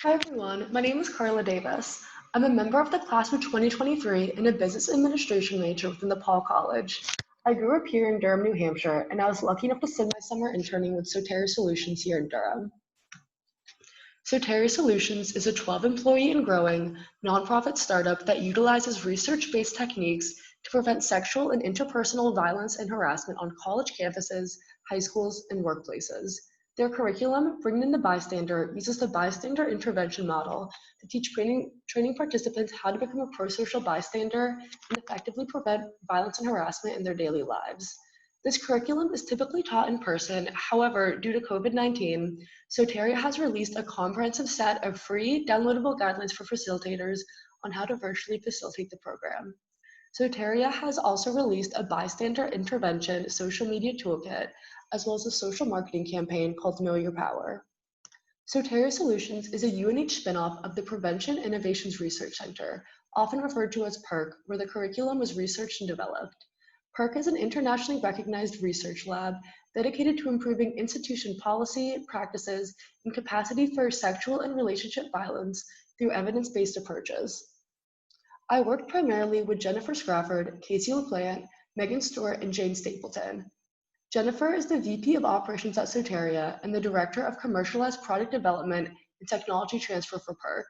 Hi everyone, my name is Carola Davis. I'm a member of the class of 2023 and a business administration major within the Paul College. I grew up here in Durham, New Hampshire, and I was lucky enough to spend my summer interning with Soteria Solutions here in Durham. Soteria Solutions is a 12-employee and growing nonprofit startup that utilizes research-based techniques to prevent sexual and interpersonal violence and harassment on college campuses, high schools, and workplaces. Their curriculum, Bringing in the Bystander, uses the bystander intervention model to teach training participants how to become a pro-social bystander and effectively prevent violence and harassment in their daily lives. This curriculum is typically taught in person. However, due to COVID-19, Soteria has released a comprehensive set of free downloadable guidelines for facilitators on how to virtually facilitate the program. Soteria has also released a bystander intervention social media toolkit, as well as a social marketing campaign called Know Your Power. Soteria Solutions is a UNH spinoff of the Prevention Innovations Research Center, often referred to as PERC, where the curriculum was researched and developed. PERC is an internationally recognized research lab dedicated to improving institution policy, practices, and capacity for sexual and relationship violence through evidence-based approaches. I worked primarily with Jennifer Scrafford, Casey LaPlante, Megan Stewart, and Jane Stapleton. Jennifer is the VP of Operations at Soteria and the Director of Commercialized Product Development and Technology Transfer for PERC.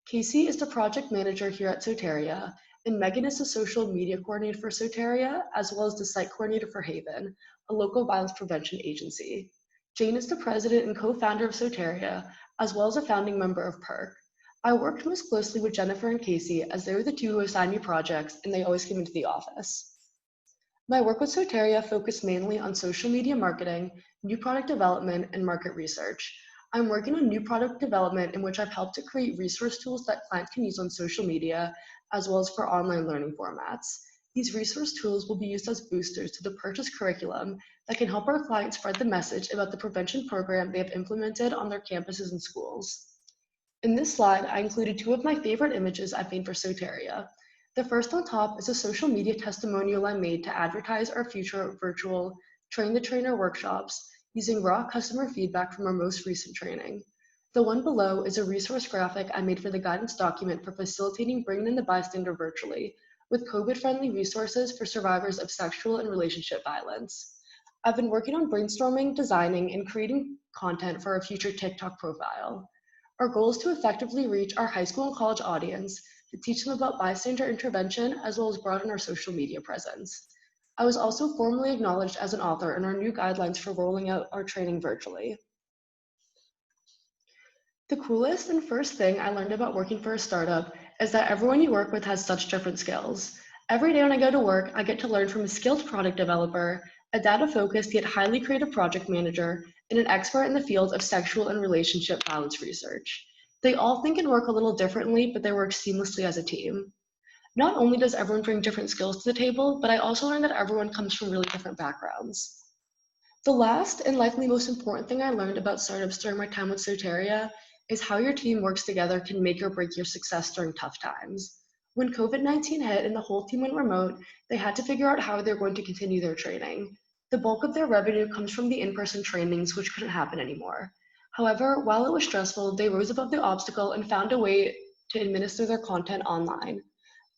Casey is the Project Manager here at Soteria, and Megan is the Social Media Coordinator for Soteria, as well as the Site Coordinator for Haven, a local violence prevention agency. Jane is the President and co-founder of Soteria, as well as a founding member of PERC. I worked most closely with Jennifer and Casey as they were the two who assigned me projects, and they always came into the office. My work with Soteria focused mainly on social media marketing, new product development, and market research. I'm working on new product development in which I've helped to create resource tools that clients can use on social media, as well as for online learning formats. These resource tools will be used as boosters to the purchase curriculum that can help our clients spread the message about the prevention program they have implemented on their campuses and schools. In this slide, I included two of my favorite images I've made for Soteria. The first on top is a social media testimonial I made to advertise our future virtual Train the Trainer workshops using raw customer feedback from our most recent training. The one below is a resource graphic I made for the guidance document for facilitating Bringing in the Bystander virtually, with COVID-friendly resources for survivors of sexual and relationship violence. I've been working on brainstorming, designing, and creating content for our future TikTok profile. Our goal is to effectively reach our high school and college audience, to teach them about bystander intervention, as well as broaden our social media presence. I was also formally acknowledged as an author in our new guidelines for rolling out our training virtually. The coolest and first thing I learned about working for a startup is that everyone you work with has such different skills. Every day when I go to work, I get to learn from a skilled product developer, a data-focused yet highly creative project manager, and an expert in the field of sexual and relationship violence research. They all think and work a little differently, but they work seamlessly as a team. Not only does everyone bring different skills to the table, but I also learned that everyone comes from really different backgrounds. The last and likely most important thing I learned about startups during my time with Soteria is how your team works together can make or break your success during tough times. When COVID-19 hit and the whole team went remote, they had to figure out how they're going to continue their training. The bulk of their revenue comes from the in-person trainings, which couldn't happen anymore. However, while it was stressful, they rose above the obstacle and found a way to administer their content online.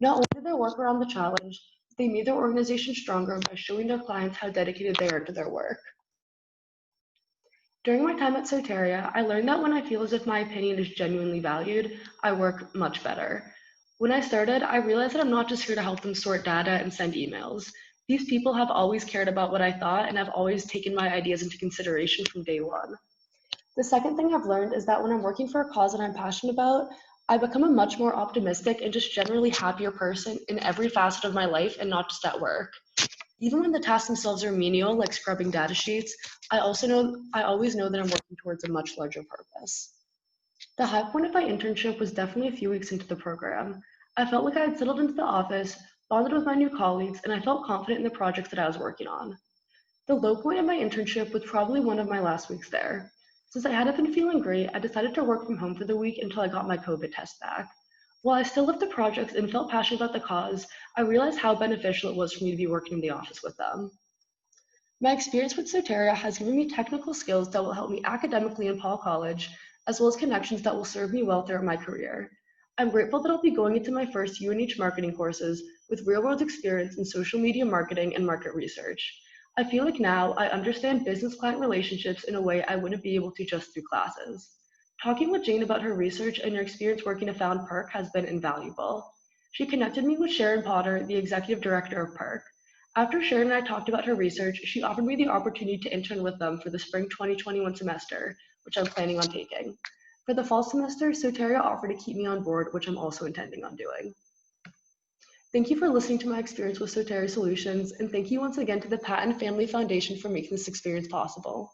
Not only did they work around the challenge, they made their organization stronger by showing their clients how dedicated they are to their work. During my time at Soteria, I learned that when I feel as if my opinion is genuinely valued, I work much better. When I started, I realized that I'm not just here to help them sort data and send emails. These people have always cared about what I thought and have always taken my ideas into consideration from day one. The second thing I've learned is that when I'm working for a cause that I'm passionate about, I become a much more optimistic and just generally happier person in every facet of my life and not just at work. Even when the tasks themselves are menial, like scrubbing data sheets, I always know that I'm working towards a much larger purpose. The high point of my internship was definitely a few weeks into the program. I felt like I had settled into the office, bonded with my new colleagues, and I felt confident in the projects that I was working on. The low point of my internship was probably one of my last weeks there. Since I hadn't been feeling great, I decided to work from home for the week until I got my COVID test back. While I still loved the projects and felt passionate about the cause, I realized how beneficial it was for me to be working in the office with them. My experience with Soteria has given me technical skills that will help me academically in Paul College, as well as connections that will serve me well throughout my career. I'm grateful that I'll be going into my first UNH marketing courses with real-world experience in social media marketing and market research. I feel like now I understand business client relationships in a way I wouldn't be able to just through classes. Talking with Jane about her research and her experience working to found Perk has been invaluable. She connected me with Sharon Potter, the executive director of Perk. After Sharon and I talked about her research, she offered me the opportunity to intern with them for the spring 2021 semester, which I'm planning on taking. For the fall semester, Soteria offered to keep me on board, which I'm also intending on doing. Thank you for listening to my experience with Soteria Solutions, and thank you once again to the Patton Family Foundation for making this experience possible.